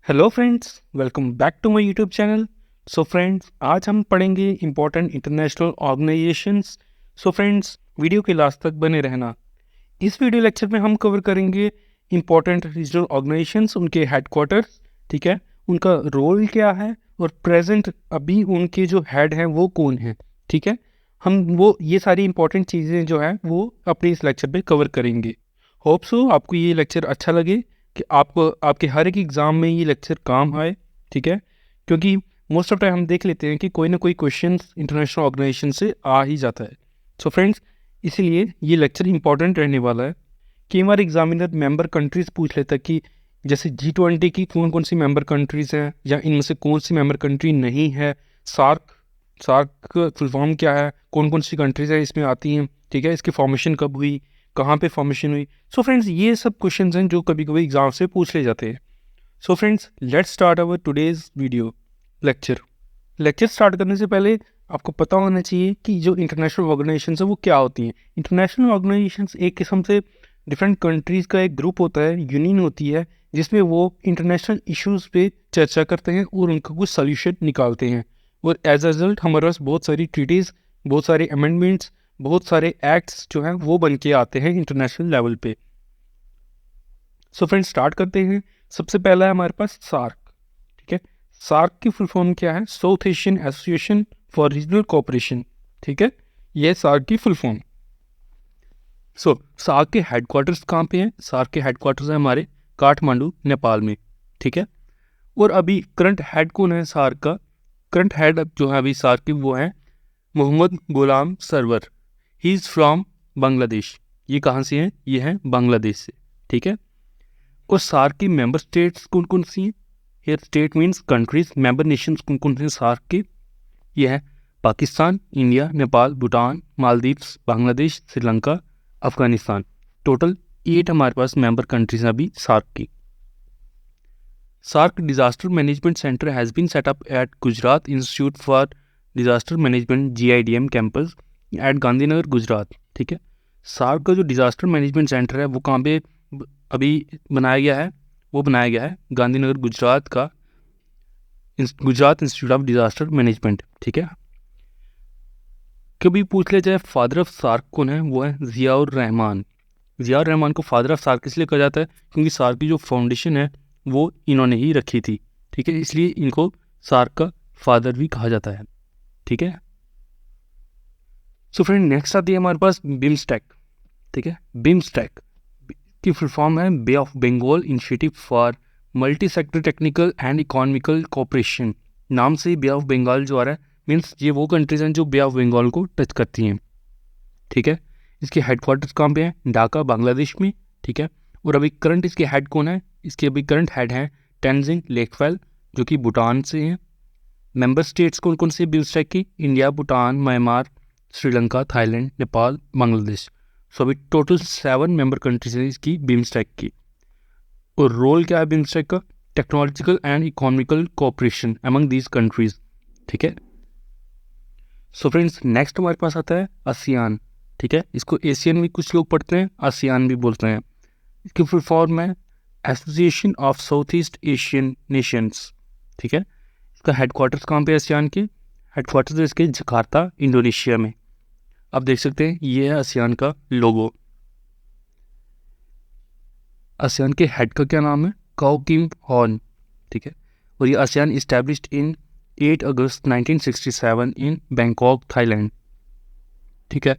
Hello friends, welcome back to my YouTube channel. So friends, आज हम पढ़ेंगे important international organisations. So friends, video के last तक बने रहना। इस वीडियो लेक्चर में हम कवर करेंगे इंपॉर्टेंट रीजनल ऑर्गेनाइजेशंस, उनके हेडक्वार्टर्स, ठीक है, उनका रोल क्या है और प्रेजेंट अभी उनके जो हेड हैं वो कौन है, ठीक है। हम वो ये सारी इंपॉर्टेंट चीज़ें जो है वो अपने इस लेक्चर पे कवर करेंगे। होप सो आपको ये लेक्चर अच्छा लगे कि आपको आपके हर एक एग्ज़ाम में ये लेक्चर काम आए, ठीक है। क्योंकि मोस्ट ऑफ टाइम हम देख लेते हैं कि कोई ना कोई क्वेश्चन इंटरनेशनल ऑर्गेनाइजेशन से आ ही जाता है। सो फ्रेंड्स, इसीलिए ये लेक्चर इंपॉर्टेंट रहने वाला है। कई बार एग्जामिनर मेंबर कंट्रीज़ पूछ लेता है कि जैसे G20 की कौन कौन सी मेंबर कंट्रीज़ हैं या इनमें से कौन सी मेंबर कंट्री नहीं है। सार्क सार्क का फुल फॉर्म क्या है, कौन कौन सी कंट्रीज़ हैं इसमें आती हैं, ठीक है, इसकी फॉर्मेशन कब हुई, कहाँ पे फॉर्मेशन हुई। सो फ्रेंड्स, ये सब क्वेश्चंस हैं जो कभी कभी एग्जाम से पूछ ले जाते हैं। So friends, let's start our today's video lecture start करने से पहले आपको पता होना चाहिए कि जो इंटरनेशनल ऑर्गेनाइजेशन है वो क्या होती हैं। इंटरनेशनल ऑर्गेनाइजेशन एक किस्म से डिफरेंट कंट्रीज़ का एक ग्रुप होता है, यूनियन होती है, जिसमें वो इंटरनेशनल इश्यूज़ पे चर्चा करते हैं और उनका कुछ सोल्यूशन निकालते हैं। और एज अ रिजल्ट हमारे पास बहुत सारी ट्रीटीज़, बहुत सारे अमेंडमेंट्स, बहुत सारे एक्ट्स जो हैं वो बन के आते हैं इंटरनेशनल लेवल पे। सो फ्रेंड्स, स्टार्ट करते हैं। सबसे पहला है हमारे पास सार्क, ठीक है। सार्क की फुल फॉर्म क्या है? South Asian association for regional cooperation, ठीक है, यह सार्क की फुल फॉर्म। सो सार्क के हेडक्वार्टर्स कहाँ पे हैं? सार्क के हेडक्वार्टर्स हैं हमारे काठमांडू, नेपाल में, ठीक है। और अभी करंट हेड कौन है सार्क का? करंट हेड जो है अभी सार्क की वो है Mohammad Ghulam Sarwar. He is from Bangladesh. ये कहाँ से हैं? ये हैं बांग्लादेश से, ठीक है। और सार्क की मेंबर स्टेट्स कौन कौन सी हैं? Here state means countries, member nations कौन कौन से सार्क के? ये है पाकिस्तान, इंडिया, नेपाल, भूटान, मालदीव्स, बांग्लादेश, श्रीलंका, अफगानिस्तान। टोटल 8 हमारे पास मेंबर कंट्रीज हैं अभी सार्क की। SAARC disaster management centre has been set up at Gujarat institute for disaster management GIDM campus at Gandhinagar, Gujarat, ठीक है। सार्क का जो डिजास्टर मैनेजमेंट सेंटर है वो कहाँ पे अभी बनाया गया है? वो बनाया गया है गांधीनगर, गुजरात का Gujarat institute of disaster management, ठीक है। कभी पूछ लिया जाए फादर ऑफ सार्क कौन है? वो है जियाउर रहमान। जियाउर रहमान को फादर ऑफ सार्क इसलिए कहा जाता है क्योंकि सार्क की जो फाउंडेशन है वो इन्होंने ही रखी थी, ठीक है, इसलिए इनको सार्क का फादर भी कहा जाता है, ठीक है। सो फ्रेंड, नेक्स्ट आती है हमारे पास बिम्स्टेक, ठीक है। बिम्स्टेक की फुल फॉर्म है bay of Bengal initiative for multi sector technical and economical cooperation. नाम से बे ऑफ बंगाल जो आ रहा है मीन्स ये वो कंट्रीज हैं जो बे ऑफ बंगाल को टच करती हैं, ठीक है। इसके हेडक्वार्टर्स कहाँ पे हैं? ढाका, बांग्लादेश में, ठीक है। और अभी करंट इसके हेड कौन है? इसके अभी करंट हेड हैं टेंजिंग लेकफेल, जो कि भूटान से हैं। मेंबर स्टेट्स कौन कौन से बिम्स्टेक की? India, Bhutan, Myanmar, Sri Lanka, Thailand, Nepal, Bangladesh. So अभी टोटल 7 मेंबर कंट्रीज हैं इसकी बिम्स्टेक की। और रोल क्या है बिम्स्टेक का? Technological and economical cooperation among these countries, ठीक है। सो फ्रेंड्स, नेक्स्ट हमारे पास आता है आसियान, ठीक है। इसको एशियन भी कुछ लोग पढ़ते हैं, आसियान भी बोलते हैं। इसकी फुल फॉर्म है association of south east Asian Nations, ठीक है। इसका हेडक्वार्टर्स कहाँ पे है? आसियान के हेडक्वार्टर्स इसके जकार्ता, इंडोनेशिया में। आप देख सकते हैं ये है आसियान का लोगो। आसियान के हेड का क्या नाम है? काओ किम हॉर्न, ठीक है। और ये ASEAN established in 8 August 1967 in Bangkok, Thailand, ठीक है।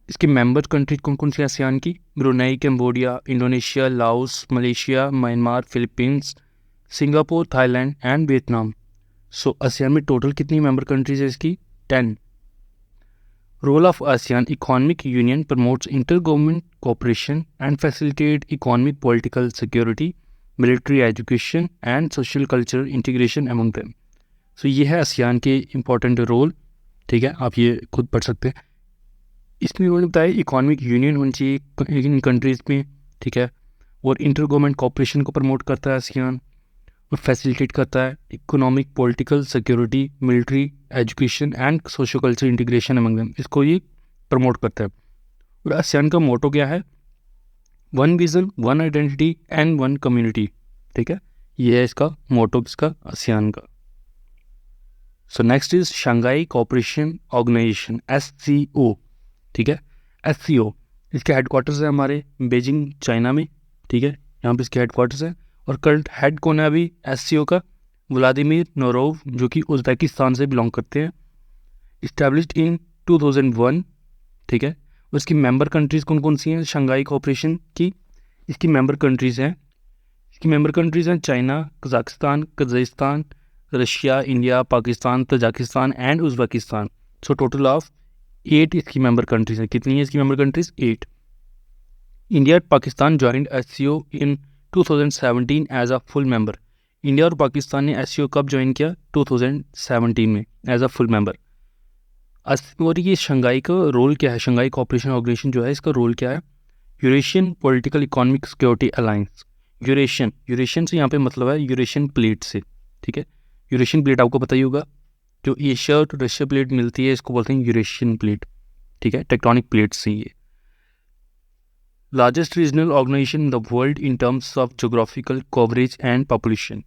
इसकी मेंबर कंट्री कौन कौन सी आसियान की? Brunei, Cambodia, Indonesia, Laos, Malaysia, Myanmar, Philippines, Singapore, Thailand and Vietnam. So ASEAN में टोटल कितनी मेंबर कंट्रीज है इसकी? 10। Role of ASEAN Economic Union promotes inter-government cooperation and facilitate economic, political, security, military, education and social cultural integration among them. So ये है ASEAN के important role, ठीक है, आप ये खुद पढ़ सकते हैं। इसमें उन्होंने बताया इकोनॉमिक यूनियन होनी चाहिए इन कंट्रीज़ में, ठीक है। और इंटर गवर्नमेंट कॉपरेशन को प्रमोट करता है ASEAN, और फैसिलिटेट करता है economic, political, security, military, education and social culture integration among them, इसको ये प्रमोट करता है। और ASEAN का मोटो क्या है? 1 विजन, 1 आइडेंटिटी एंड 1 कम्युनिटी, ठीक है। ये है इसका मोटो किसका, आसियान का। So next is Shanghai cooperation organisation SCO, ठीक है। SCO इसके हेडक्वार्टर्स है हमारे बीजिंग चाइना में, ठीक है, यहाँ पे इसके हेडक्वार्टर्स है। और करंट हेड कौन है अभी SCO का, व्लादिमीर नोरोव, जो कि उज़्बेकिस्तान से बिलोंग करते हैं। इस्टेब्लिश्ड इन 2001, ठीक है। और इसकी मेंबर कंट्रीज़ कौन कौन सी हैं शंघाई कोऑपरेशन की, इसकी मेंबर कंट्रीज़ हैं China, Kazakhstan, Kazakhstan, Russia, India, Pakistan, Tajikistan and Uzbekistan. So total of 8 इसकी मेंबर कंट्रीज़ हैं। कितनी है इसकी मेंबर कंट्रीज़, 8। इंडिया और Pakistan joined SCO in 2017 as a full member. India और पाकिस्तान ने SCO कब ज्वाइन किया, 2017 में एज अ फुल मेंबर। और ये शंघाई का रोल क्या है, शंघाई कोऑपरेशन ऑर्गेनाइजेशन जो है इसका रोल क्या है, Eurasian political economic security alliance. Eurasian से यहाँ पे मतलब है यूरेशियन प्लेट से, ठीक है। यूरेशियन प्लेट आपको पता ही होगा, जो एशिया और रशिया प्लेट मिलती है इसको बोलते हैं यूरेशियन प्लेट, ठीक है, टेक्टोनिक प्लेट से। ये largest regional organisation in the world in terms of geographical coverage and population.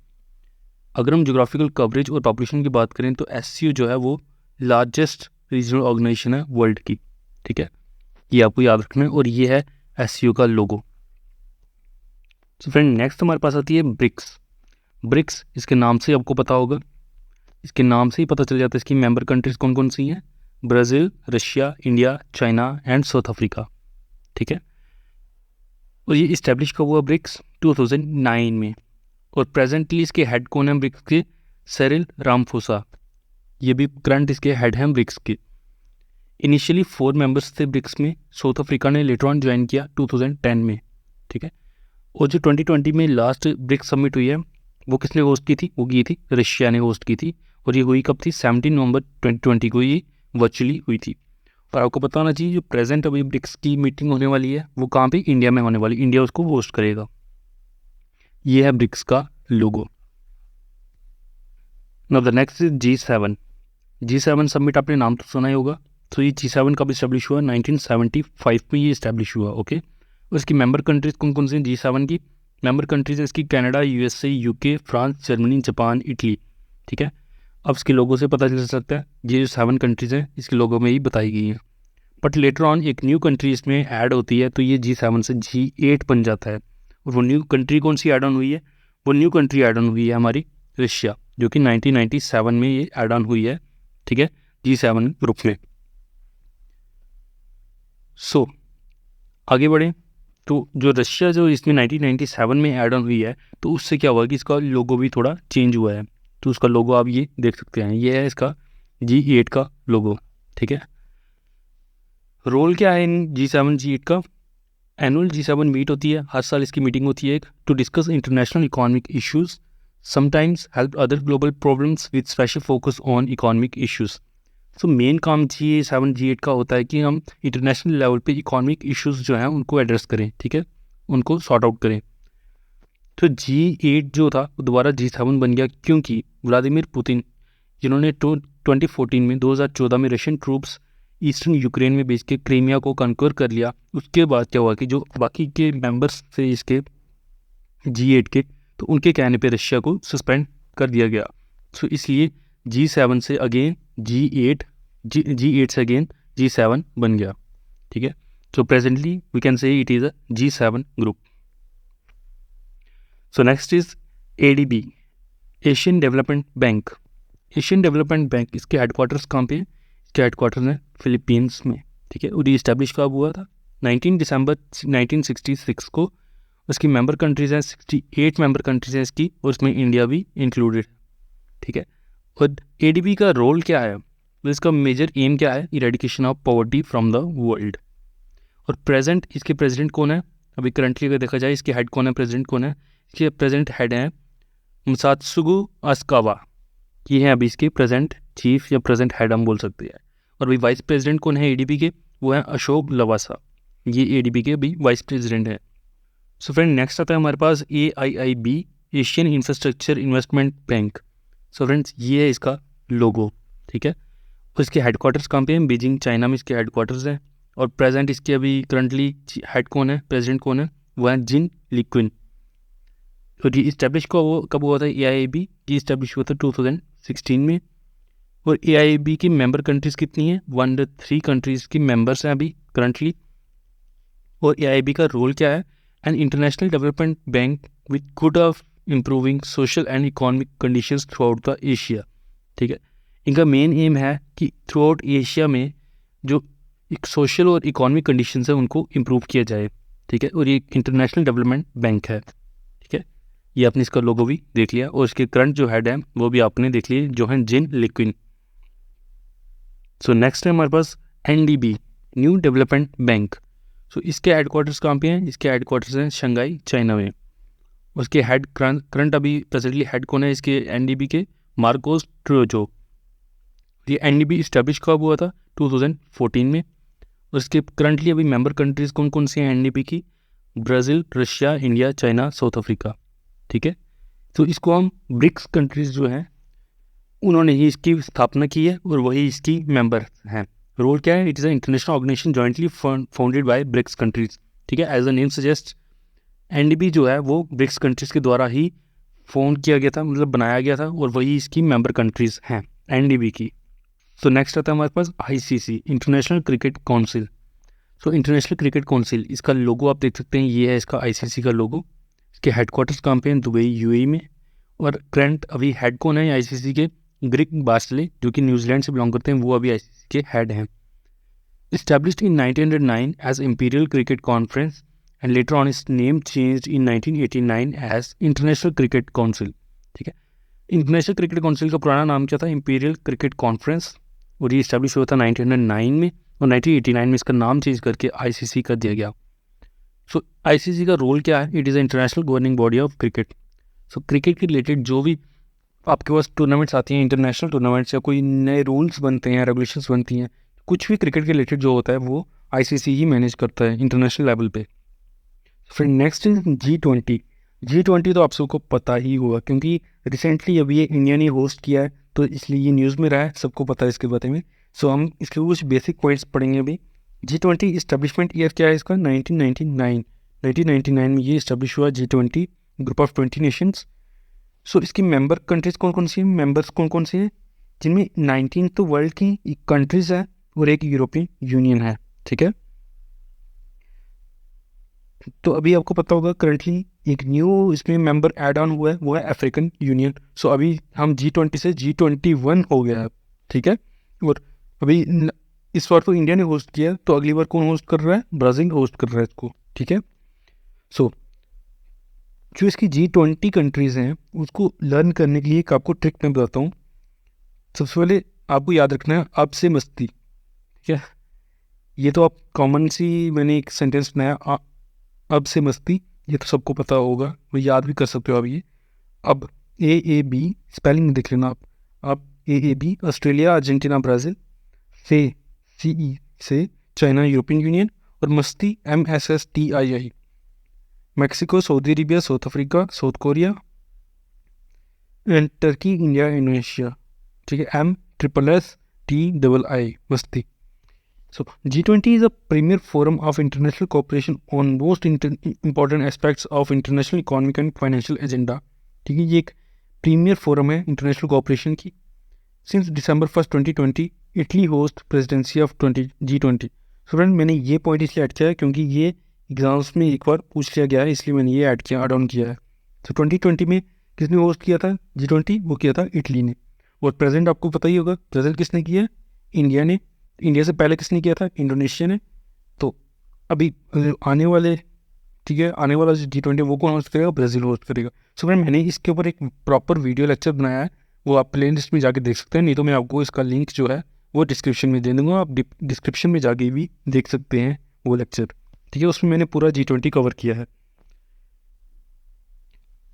अगर हम जोग्राफिकल कवरेज और पॉपुलेशन की बात करें तो SCO जो है वो लार्जेस्ट रीजनल ऑर्गेनाइजेशन है वर्ल्ड की, ठीक है, ये आपको याद रखना है। और ये है SCO का लोगो। तो फ्रेंड नेक्स्ट हमारे पास आती है ब्रिक्स। इसके नाम से आपको पता होगा, इसके नाम से ही पता चल जाता है इसकी मेंबर कंट्रीज कौन कौन सी हैं, Brazil, Russia, India, China and south Africa, ठीक है। और ये इस्टेब्लिश कब हुआ ब्रिक्स, 2009 में। और प्रेजेंटली इसके हेड कौन है ब्रिक्स के, सेरिल रामाफोसा, ये भी करंट इसके हेड हैं ब्रिक्स के। इनिशियली 4 मेंबर्स थे ब्रिक्स में, साउथ अफ्रीका ने लेटर ऑन ज्वाइन किया 2010 में, ठीक है। और जो 2020 में लास्ट ब्रिक्स समिट हुई है वो किसने होस्ट की थी, वो की थी रशिया ने होस्ट की थी। और ये हुई कब थी, 17 नवंबर 2020 को ये वर्चुअली हुई थी। और आपको पता होना चाहिए जो प्रेजेंट अभी ब्रिक्स की मीटिंग होने वाली है वो कहाँ पे, इंडिया में होने वाली, इंडिया उसको होस्ट करेगा। ये है ब्रिक्स का logo. Now the next is G7 summit, आपने नाम तो सुना ही होगा। तो ये G7 कब इस्टेब्लिश हुआ, 1975 में ये इस्टेब्लिश हुआ, ओके। उसकी मेंबर कंट्रीज कौन कौन सी हैं G7 की, मेंबर कंट्रीज है इसकी Canada, USA, UK, France, Germany, Japan, Italy, ठीक है। अब इसके लोगों से पता चल सकता है ये जो 7 कंट्रीज़ हैं इसके लोगों में ही बताई गई हैं। बट लेटर ऑन एक न्यू कंट्री इसमें ऐड होती है तो ये G7 से G8 बन जाता है। और वो न्यू कंट्री कौन सी ऐड ऑन हुई है, वो न्यू कंट्री ऐड ऑन हुई है हमारी रशिया, जो कि 1997 में ये ऐड ऑन हुई है, ठीक है, G7 ग्रुप में। सो आगे बढ़ें तो जो रशिया जो इसमें 1997 में ऐड ऑन हुई है तो उससे क्या हुआ कि इसका लोगो भी थोड़ा चेंज हुआ है। तो उसका लोगो आप ये देख सकते हैं, ये है इसका G8 का लोगो, ठीक है। रोल क्या है इन G7 G8 का, एनुअल G7 मीट होती है, हर साल इसकी मीटिंग होती है एक, to discuss international economic issues, sometimes help other global problems with special focus on economic issues. तो मेन काम G7 G8 का होता है कि हम इंटरनेशनल लेवल पे इकोनॉमिक इश्यूज जो हैं उनको एड्रेस करें, ठीक है, उनको सॉर्ट आउट करें। तो G8 जो था वो दोबारा G7 बन गया क्योंकि व्लादिमीर पुतिन जिन्होंने 2014 में रशियन ट्रूप्स ईस्टर्न यूक्रेन में भेज के क्रीमिया को कन्कर कर लिया। उसके बाद क्या हुआ कि जो बाकी के मेंबर्स थे इसके G8 के, तो उनके कहने पे रशिया को सस्पेंड कर दिया गया। सो इसलिए G7 से अगेन G8 से अगेन G7 बन गया, ठीक है। So presently we can say it is a G7 group. So next is ADB, Asian development bank. Asian development bank इसके हेडक्वार्टर्स कहाँ पे, इसके हेडक्वार्टर्स हैं फिलीपींस में, ठीक है। और ये इस्टेब्लिश कब हुआ था, 19 दिसंबर 1966 को। उसकी मेंबर कंट्रीज़ हैं 68 मेंबर कंट्रीज़ हैं इसकी, और उसमें इंडिया भी इंक्लूडेड, ठीक है। और ADB का रोल क्या है, तो इसका मेजर एम क्या है, eradication of poverty from the world. और प्रेजेंट इसके प्रेसिडेंट कौन है, अभी करंटली अगर देखा जाए इसके हेड कौन है, प्रेसिडेंट कौन है, इसके प्रेजेंट हेड हैं मसात्सुगु असाकावा, ये हैं अभी इसके प्रेजेंट चीफ या प्रेजेंट हेड हम बोल सकते हैं। और अभी वाइस प्रेसिडेंट कौन है ADB के, वो हैं अशोक लवासा, ये ADB के अभी वाइस प्रेसिडेंट हैं। सो फ्रेंड नेक्स्ट आता है हमारे पास AIIB, Asian infrastructure investment bank. So friends ये है इसका लोगो, ठीक है। और इसके हेडक्वार्टर्स कहाँ पे हैं, बीजिंग चाइना में इसके हेडक्वार्टर्स हैं। और प्रेजेंट इसके अभी करंटली हेड कौन है, प्रेसिडेंट कौन है, वो है जिन लिक्विन, और ये इस्टेब्लिश कब हुआ था AIIB? ये इस्टेब्लिश हुआ था 2016 में। और AIIB की मेंबर कंट्रीज़ कितनी हैं? 103 कंट्रीज़ की मेंबर्स हैं अभी करंटली। और AIIB का रोल क्या है? An international development bank with good of improving social and economic conditions through out the Asia. ठीक है, इनका मेन एम है कि थ्रू आउट एशिया में जो एक सोशल और इकोनॉमिक कंडीशंस है उनको इम्प्रूव किया जाए। ठीक है, और ये इंटरनेशनल डेवलपमेंट बैंक है। ठीक है, ये आपने इसका लोगो भी देख लिया और इसके करंट जो हेड है वो भी आपने देख लिए, जो है जिन लिक्विन। सो नेक्स्ट है हमारे पास NDB, न्यू डेवलपमेंट बैंक। सो इसके हेडक्वार्टर्स कहाँ पे हैं? इसके हेडक्वार्टर्स हैं शंघाई, चाइना में। उसके हेड करंट अभी प्रेजेंटली हेड कौन है इसके NDB के? मार्कोस ट्रोजो। ये NDB इस्टेब्लिश कब हुआ था? 2014 में। उसके करंटली अभी मेंबर कंट्रीज़ कौन कौन सी हैं NDB की? Brazil, Russia, India, China, south Africa. ठीक है, तो इसको हम ब्रिक्स कंट्रीज़ जो हैं उन्होंने ही इसकी स्थापना की है और वही इसकी मेंबर हैं। रोल क्या है? It is a international organisation jointly founded by BRICS countries. ठीक है, as a name suggest, NDB जो है वो ब्रिक्स कंट्रीज़ के द्वारा ही फाउंड किया गया था, मतलब बनाया गया था, और वही इसकी मेंबर कंट्रीज़ हैं NDB की। तो नेक्स्ट आता है हमारे पास ICC, international cricket council. So international cricket council, इसका लोगो आप देख सकते हैं, ये है इसका ICC का लोगो। इसके हेडक्वार्टर्स कहाँ पे हैं? दुबई, UAE में। और करंट अभी हेड कौन है ICC के? ग्रेग बार्टले, जो कि न्यूजीलैंड से बिलोंग करते हैं, वो अभी ICC के हेड हैं। Established in 1909 as Imperial Cricket Conference and later on its name changed in 1989 as International Cricket Council। ठीक है, इंटरनेशनल क्रिकेट काउंसिल का पुराना नाम क्या था? Imperial cricket conference. और ये इस्टेब्लिश हुआ था 1909 में, और 1989 में इसका नाम चेंज करके ICC कर दिया गया। सो ICC का रोल क्या है? It is a international governing body of cricket. So cricket के रिलेटेड जो भी आपके पास टूर्नामेंट्स आती हैं, इंटरनेशनल टूर्नामेंट्स, या कोई नए रूल्स बनते हैं, रेगुलेशंस बनती हैं, कुछ भी क्रिकेट के रिलेटेड जो होता है वो ICC ही मैनेज करता है इंटरनेशनल लेवल पे। फिर नेक्स्ट इज G20। G20 तो आप सबको पता ही होगा, क्योंकि रिसेंटली अभी ये इंडिया ने होस्ट किया है, तो इसलिए ये न्यूज़ में रहा है, सबको पता है इसके बारे में। सो हम इसके कुछ बेसिक पॉइंट्स पढ़ेंगे अभी। G20 इस्टेब्लिशमेंट ईयर क्या है इसका? 1999 में ये इस्टेब्लिश हुआ G20, ग्रुप ऑफ 20 नेशंस। सो इसकी मेंबर कंट्रीज कौन कौन सी हैं? मेंबर्स कौन कौन से हैं? जिनमें 19 तो वर्ल्ड की कंट्रीज है और एक यूरोपियन यूनियन है। ठीक है, तो अभी आपको पता होगा करंटली एक न्यू इसमें मेंबर ऐड ऑन हुआ है, वो है अफ्रीकन यूनियन। सो अभी हम G20 से G21 हो गया है। ठीक है, और अभी इस बार तो इंडिया ने होस्ट किया, तो अगली बार कौन होस्ट कर रहा है? ब्राज़ील होस्ट कर रहा है इसको। ठीक है, सो जो इसकी G20 कंट्रीज़ हैं उसको लर्न करने के लिए एक आपको ट्रिक मैं बताता हूँ। सबसे पहले आपको याद रखना है अब से मस्ती। ठीक है, ये तो आप कॉमन सी मैंने एक सेंटेंस बनाया, अब से मस्ती, ये तो सबको पता होगा, वो याद भी कर सकते हो आप ये। अब AAB स्पेलिंग देख लेना आप। अब AAB ऑस्ट्रेलिया, अर्जेंटीना, ब्राज़ील। से CE से चाइना, यूरोपियन यूनियन। और मस्ती MSSTII, Mexico, Saudi Arabia, south Africa, south Korea, and Turkey, India, Indonesia. ठीक है, MSSTII मस्ती। So G20 is a premier forum of international cooperation on most important aspects of international economic and financial agenda। ठीक है, ये एक premiere forum है international cooperation की। Since December 1, 2020 Italy host presidency of G20। So friend, मैंने ये point इसलिए add किया है क्योंकि ये एग्जाम्स में एक बार पूछ लिया गया है, इसलिए मैंने ये ऐड ऑन किया है। तो 2020 में किसने होस्ट किया था G20? वो किया था इटली ने। और प्रेजेंट आपको पता ही होगा प्रेजेंट किसने किया है? इंडिया ने। इंडिया से पहले किसने किया था? इंडोनेशिया ने। तो अभी आने वाले, ठीक है, आने वाला जो G20 वो कौन होस्ट करेगा? ब्राज़ील होस्ट करेगा। सो फ्रेंड, मैंने इसके ऊपर एक प्रॉपर वीडियो लेक्चर बनाया है, वो आप प्ले लिस्ट में जाके देख सकते हैं, नहीं तो मैं आपको इसका लिंक जो है वो डिस्क्रिप्शन में दे दूँगा, आप डिस्क्रिप्शन में जाके भी देख सकते हैं वो लेक्चर। ठीक है, उसमें मैंने पूरा G20 कवर किया है।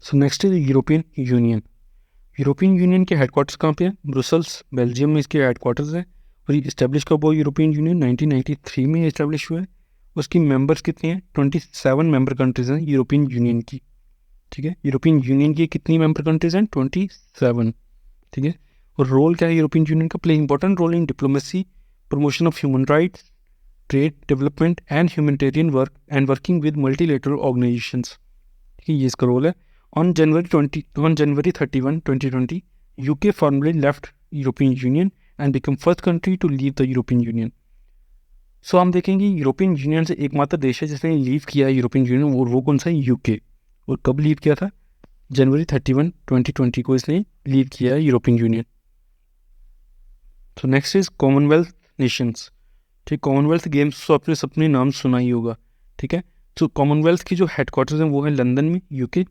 सो next is European union. European union के हेडक्वार्टर्स कहाँ पे हैं? ब्रुसेल्स, बेल्जियम में इसके हेडक्वार्टर्स हैं। और ये इस्टेब्लिश कब हुआ यूरोपियन यूनियन? 1993 में इस्टेब्लिश हुआ है। उसकी मेंबर्स कितने हैं? 27 मेंबर कंट्रीज़ हैं यूरोपियन यूनियन की। ठीक है, यूरोपियन यूनियन की कितनी मेंबर कंट्रीज़ हैं? 27। ठीक है, और रोल क्या है यूरोपियन यूनियन का? Play important role in diplomacy, promotion of human rights, trade, development and humanitarian work, and working with multilateral organisations. ठीक है, ये इसका रोल है। On January 31, 2020, UK formally left European Union and became first country to leave the European Union. सो हम देखेंगे European union से एकमात्र देश है जिसने लीव किया है यूरोपियन यूनियन, और वो कौन सा है? यूके। और कब लीव किया था? जनवरी 31, 2020 को इसने लीव किया है यूरोपियन यूनियन। तो नेक्स्ट इज कॉमनवेल्थ नेशंस। ठीक, कॉमनवेल्थ गेम्स तो आपने सबने नाम सुना ही होगा। ठीक है, तो कॉमनवेल्थ की जो हेडक्वार्टर्स हैं वो है लंदन में, यूके।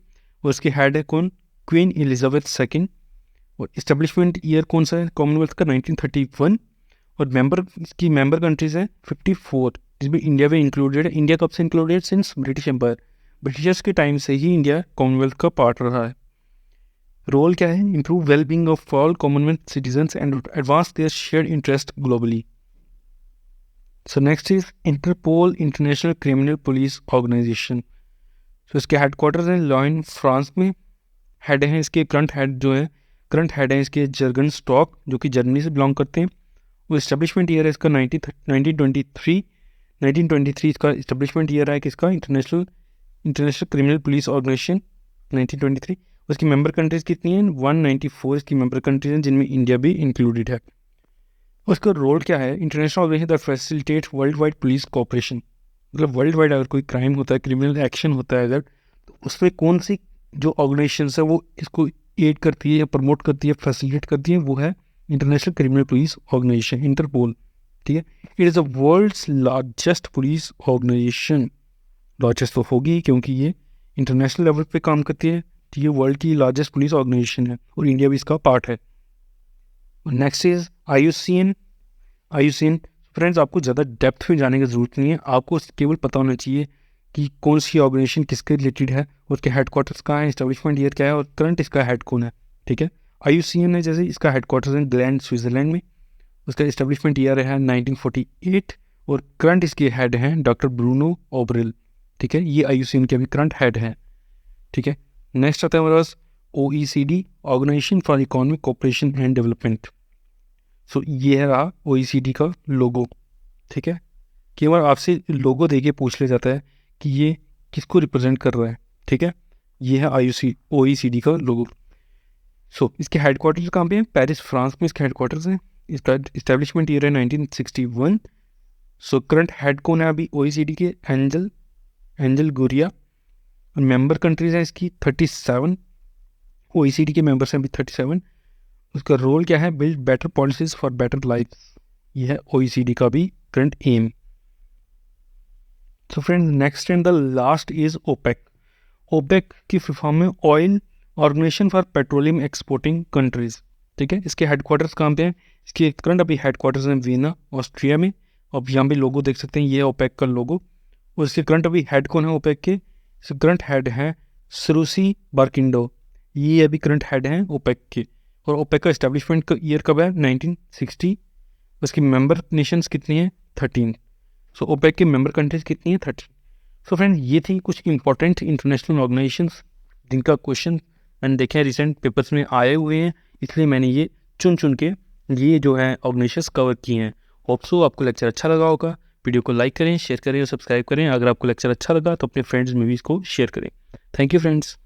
और उसके हेड है कौन? Queen Elizabeth second. और इस्टेब्लिशमेंट ईयर कौन सा है कॉमनवेल्थ का? 1931। और इसकी मेंबर कंट्रीज हैं 54, जिसमें इंडिया भी इंक्लूडेड है। इंडिया कब से included? Since British empire, Britishers के टाइम से ही इंडिया कॉमनवेल्थ का पार्ट रहा है। रोल क्या है? Improve wellbeing of all commonwealth citizens and advance their shared interest globally. So next is Interpol, international criminal police organisation. तो इसके हेडक्वार्टर्स हैं लॉइन, फ्रांस में। हेड हैं इसके, करंट हेड हैं इसके जर्गन स्टॉक, जो कि जर्मनी से बिलोंग करते हैं। वो इस्टेब्लिशमेंट ईयर है इसका 1923 इसका इस्टेब्लिशमेंट ईयर है किसका? International criminal police organisation 1923। उसकी मेंबर कंट्रीज कितनी हैं? 194 इसकी मेंबर कंट्रीज हैं, जिनमें इंडिया भी इंक्लूडेड है। उसका रोल क्या है? International organisation that facilitate world wide police cooperation. मतलब वर्ल्ड वाइड अगर कोई क्राइम होता है, क्रिमिनल एक्शन होता है अगर, तो उसमें कौन सी जो ऑर्गेनाइजेशन है वो इसको एड करती है या प्रमोट करती है, फैसिलिटेट करती है, वो है international criminal police organisation, Interpol. ठीक है, it is the world's largest police organisation. Largest तो होगी क्योंकि ये इंटरनेशनल लेवल पे काम करती है, तो ये वर्ल्ड की लार्जेस्ट पुलिस ऑर्गेनाइजेशन है और इंडिया भी इसका पार्ट है। Next is IUCN। फ्रेंड्स, आपको ज़्यादा डेप्थ में जाने की ज़रूरत नहीं है, आपको केवल पता होना चाहिए कि कौन सी ऑर्गेनाइजेशन किसके रिलेटेड है, उसके हेडक्वार्टर्स कहाँ है, एस्टेब्लिशमेंट ईयर क्या है और करंट इसका हेड कौन है। ठीक है, IUCN है जैसे, इसका हेडक्वार्टर्स है ग्लैंड, स्विट्ज़रलैंड में। उसका एस्टेब्लिशमेंट ईयर है 1948 और करंट इसके हेड हैं डॉक्टर ब्रूनो ओब्रेल। ठीक है, ये IUCN के अभी करंट हेड हैं। ठीक है, नेक्स्ट आता है हमारे पास OECD, organization for economic cooperation and development. So ये है रहा OECD का लोगो। ठीक है, कई बार आपसे लोगो देके पूछ लिया जाता है कि ये किसको रिप्रेजेंट कर रहा है। ठीक है, ये है OECD का लोगो। सो इसके हेडक्वार्टर्स कहाँ पे हैं? पेरिस, फ्रांस में इसके हेडक्वार्टर्स हैं। इसका इस्टेब्लिशमेंट ईयर है 1961। सो करंट हेड कौन है अभी OECD के? एंजल गुरिया। और मेंबर कंट्रीज हैं इसकी 37, OECD के मेंबर्स हैं अभी 37। उसका रोल क्या है? Build better policies for better life. यह है OECD का भी current aim. So friends, next and the last is OPEC. OPEC की फुल फॉर्म में oil organisation for petroleum exporting countries. ठीक है, इसके हेडक्वार्टर्स कहाँ पे हैं? इसके करंट अभी हेडक्वार्टर्स हैं वियना, ऑस्ट्रिया में। अब यहाँ पे लोगो देख सकते हैं, ये ओपेक का लोगो। और इसके करंट अभी हेड कौन है ओपेक के? इसके करंट हेड हैं सरूसी बार्किंडो, ये अभी करंट हेड हैं ओपेक के। और ओपेक का इस्टेब्लिशमेंट का ईयर कब है? 1960। उसकी मेंबर नेशंस कितनी हैं? 13। सो ओपेक के मेंबर कंट्रीज कितनी हैं? 13। सो फ्रेंड, ये थी कुछ इंपॉर्टेंट इंटरनेशनल ऑर्गेनाइजेशंस जिनका क्वेश्चन मैंने देखे हैं रिसेंट पेपर्स में आए हुए हैं, इसलिए मैंने ये चुन के ये जो है ऑर्गेनाइजेशंस कवर किए हैं। होप सो आपको लेक्चर अच्छा लगा होगा। वीडियो को लाइक करें, शेयर करें और सब्सक्राइब करें। अगर आपको लेक्चर अच्छा लगा तो अपने फ्रेंड्स में भी इसको शेयर करें। Thank you friends.